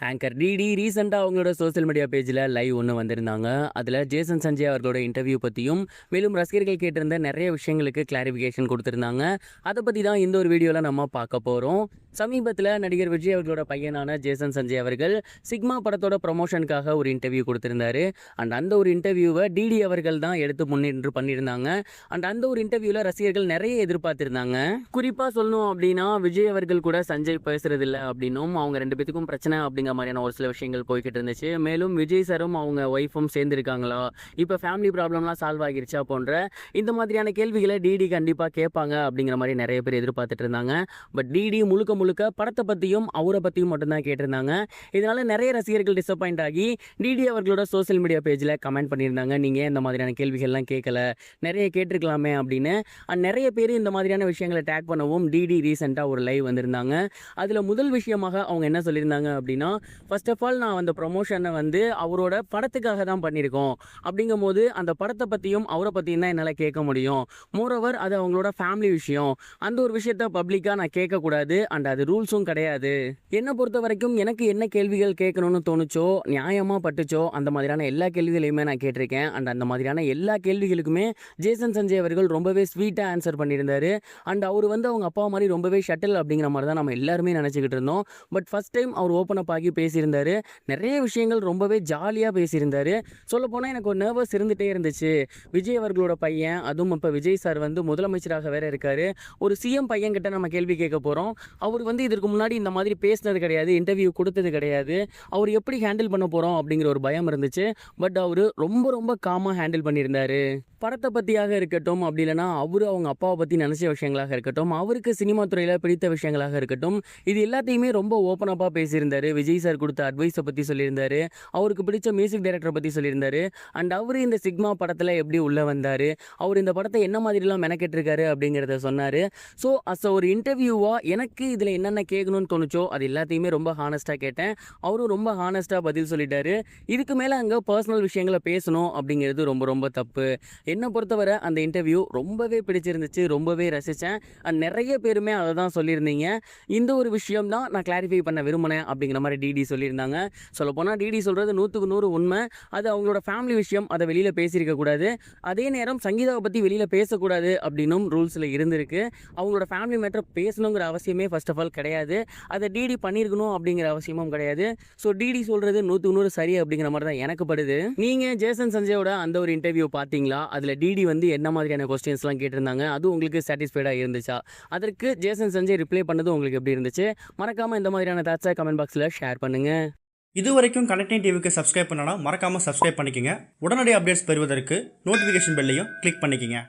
Anchor DD ரீசெண்டா அவங்களோட social media பேஜ்ல லைவ் ஒன்று வந்திருந்தாங்க. அதுல ஜேசன் சஞ்சய் அவர்களோட இன்டர்வியூ பத்தியும், மேலும் ரசிகர்கள் கேட்டிருந்த நிறைய விஷயங்களுக்கு கிளாரிஃபிகேஷன் கொடுத்திருந்தாங்க. அதை பத்தி தான் இந்த ஒரு வீடியோல நம்ம பார்க்க போறோம். சமீபத்தில் நடிகர் விஜய் அவர்களோட பையனான ஜேசன் சஞ்சய் அவர்கள் சிக்மா படத்தோட ப்ரொமோஷனுக்காக ஒரு இன்டர்வியூ கொடுத்திருந்தாரு. அண்ட் அந்த ஒரு இன்டர்வியூவை டிடி அவர்கள் தான் எடுத்து முன்னின்று பண்ணியிருந்தாங்க. அண்ட் அந்த ஒரு இன்டர்வியூல ரசிகர்கள் நிறைய எதிர்பார்த்திருந்தாங்க. குறிப்பா சொல்லணும் அப்படின்னா, விஜய் அவர்கள் கூட சஞ்சய் பேசுறது இல்லை அப்படின்னும், அவங்க ரெண்டு பேத்துக்கும் பிரச்சனை அப்படிங்கிற மாதிரியான ஒரு சில விஷயங்கள் போய்கிட்டு இருந்துச்சு. மேலும் விஜய் சாரும் அவங்க ஒய்ஃபும் சேர்ந்துருக்காங்களா, இப்போ ஃபேமிலி ப்ராப்ளம்லாம் சால்வ் ஆகிருச்சா போன்ற இந்த மாதிரியான கேள்விகளை டிடி கண்டிப்பாக கேட்பாங்க அப்படிங்கிற மாதிரி நிறைய பேர் எதிர்பார்த்துட்டு இருந்தாங்க. பட் டிடி முழுக்க முழுக்க படத்தை பற்றியும் அவரை பற்றியும் மட்டும்தான் கேட்டிருந்தாங்க. இதனால நிறைய ரசிகர்கள் டிசப்பாயிண்ட் ஆகி டிடி அவர்களோட சோசியல் மீடியா பேஜில் கமெண்ட் பண்ணியிருந்தாங்க, நீங்கள் இந்த மாதிரியான கேள்விகள்லாம் கேட்கல, நிறைய கேட்டிருக்கலாமே அப்படின்னு. நிறைய பேர் இந்த மாதிரியான விஷயங்களை டேக் பண்ணவும் டிடி ரீசெண்டாக ஒரு லைவ் வந்திருந்தாங்க. அதில் முதல் விஷயமாக அவங்க என்ன சொல்லியிருந்தாங்க அப்படின்னா, ஃபர்ஸ்ட் ஆஃப் ஆல் நான் அந்த ப்ரொமோஷனை அவரோட படத்துக்காக தான் பண்ணியிருக்கோம். அப்படிங்கும்போது அந்த படத்தை பற்றியும் அவரை பற்றியும் தான் என்னால் கேட்க முடியும். மோரோவர் அது அவங்களோட ஃபேமிலி விஷயம். அந்த ஒரு விஷயத்த பப்ளிக்காக நான் கேட்கக்கூடாது. அண்ட் அது ரூல்ஸும் கிடையாது. என்னை பொறுத்த வரைக்கும் எனக்கு என்ன கேள்விகள் கேட்கணும்னு தோணுச்சோ, நியாயமாக பட்டுச்சோ, அந்த மாதிரியான எல்லா கேள்விகளையுமே நான் கேட்டிருக்கேன். அண்ட் அந்த மாதிரியான எல்லா கேள்விகளுக்குமே ஜேசன் சஞ்சய் அவர்கள் ரொம்பவே ஸ்வீட்டாக ஆன்சர் பண்ணியிருந்தாரு. அண்ட் அவர் அவங்க அப்பா மாதிரி ரொம்பவே ஷட்டில் அப்படிங்கிற மாதிரி தான் நம்ம எல்லாருமே நினச்சிக்கிட்டு இருந்தோம். பட் ஃபர்ஸ்ட் டைம் அவர் ஓப்பன் அப் ஆகி பேசியிருந்தாரு. நிறைய விஷயங்கள் ரொம்பவே ஜாலியாக பேசியிருந்தாரு. சொல்லப்போனால் எனக்கு ஒரு நர்வஸ் இருந்துகிட்டே இருந்துச்சு. விஜய் அவர்களோட பையன், அதுவும் இப்போ விஜய் சார் முதலமைச்சராக வேற இருக்காரு. ஒரு சிஎம் பையன் கிட்ட நம்ம கேள்வி கேட்க போகிறோம். அவர் இதற்கு முன்னாடி இந்த மாதிரி பேசினது கிடையாது, இன்டர்வியூ கொடுத்தது கிடையாது. அவர் எப்படி ஹேண்டில் பண்ண போகிறோம் அப்படிங்கிற ஒரு பயம் இருந்துச்சு. பட் அவர் ரொம்ப ரொம்ப காமாக ஹேண்டில் பண்ணியிருந்தாரு. படத்தை பற்றியாக இருக்கட்டும், அப்படி இல்லைனா அவங்க அப்பாவை பற்றி நினச்ச விஷயங்களாக இருக்கட்டும், அவருக்கு சினிமா துறையில் பிடித்த விஷயங்களாக இருக்கட்டும், இது எல்லாத்தையுமே ரொம்ப ஓப்பன் அப்பாக பேசியிருந்தாரு. விஜய் சார் கொடுத்த அட்வைஸை பற்றி சொல்லியிருந்தாரு. அவருக்கு பிடிச்ச மியூசிக் டைரக்டரை பற்றி சொல்லியிருந்தாரு. அண்ட் அவர் இந்த சிக்மா படத்தில் எப்படி உள்ளே வந்தார், அவர் இந்த படத்தை என்ன மாதிரிலாம் மெனக்கெட்டிருக்காரு அப்படிங்கிறத சொன்னார். ஸோ அஸ் ஒரு இன்டர்வியூவாக எனக்கு இதில் என்னென்ன கேட்கணும்னு தோணுச்சோ அது எல்லாத்தையுமே ரொம்ப ஹானஸ்ட்டாக கேட்டேன். அவரும் ரொம்ப ஹானஸ்ட்டாக பதில் சொல்லிட்டாரு. இதுக்கு மேலே அங்கே பர்சனல் விஷயங்களை பேசணும் அப்படிங்கிறது ரொம்ப ரொம்ப தப்பு. என்னை பொறுத்தவரை அந்த இன்டர்வியூ ரொம்பவே பிடிச்சிருந்துச்சு, ரொம்பவே ரசித்தேன். நிறைய பேருமே அதை தான் சொல்லியிருந்தீங்க. இந்த ஒரு விஷயம் தான் நான் கிளாரிஃபை பண்ண விரும்பினேன் அப்படிங்கிற மாதிரி டிடி சொல்லியிருந்தாங்க. சொல்லப்போனால் டிடி சொல்கிறது 100க்கு 100 உண்மை. அது அவங்களோட ஃபேமிலி விஷயம், அதை வெளியில் பேசியிருக்கக்கூடாது. அதே நேரம் சங்கீதாவை பற்றி வெளியில் பேசக்கூடாது அப்படின்னும் ரூல்ஸில் இருந்திருக்கு. அவங்களோட ஃபேமிலி மேட்டர் பேசணுங்கிற அவசியமே ஃபர்ஸ்ட் ஆஃப் ஆல் கிடையாது. அதை டிடி பண்ணியிருக்கணும் அப்படிங்கிற அவசியமும் கிடையாது. ஸோ டிடி சொல்கிறது 100க்கு 100 சரி அப்படிங்கிற மாதிரி தான் எனக்கு படுது. நீங்கள் ஜேசன் சஞ்சயோட அந்த ஒரு இன்டர்வியூ பார்த்தீங்களா? அதில் டிடி என்ன மாதிரியான கொஸ்டின்ஸ்லாம் கேட்டிருந்தாங்க, அது உங்களுக்கு சாட்டிஸ்ஃபைடாக இருந்துச்சா? அதற்கு ஜேசன் சஞ்சய் ரிப்ளை பண்ணது உங்களுக்கு எப்படி இருந்துச்சு? மறக்காமல் இந்த மாதிரியான தாட்ஸை கமெண்ட் பாக்ஸில் ஷேர் பண்ணுங்கள். இது வரைக்கும் கனெக்டிங் டிவிக்கு சப்ஸ்கிரைப் பண்ணனா மறக்காமல் சப்ஸ்கிரைப் பண்ணிக்கங்க. உடனடி அப்டேட்ஸ் பெறுவதற்கு நோட்டிஃபிகேஷன் பெல்லையும் கிளிக் பண்ணிக்கங்க.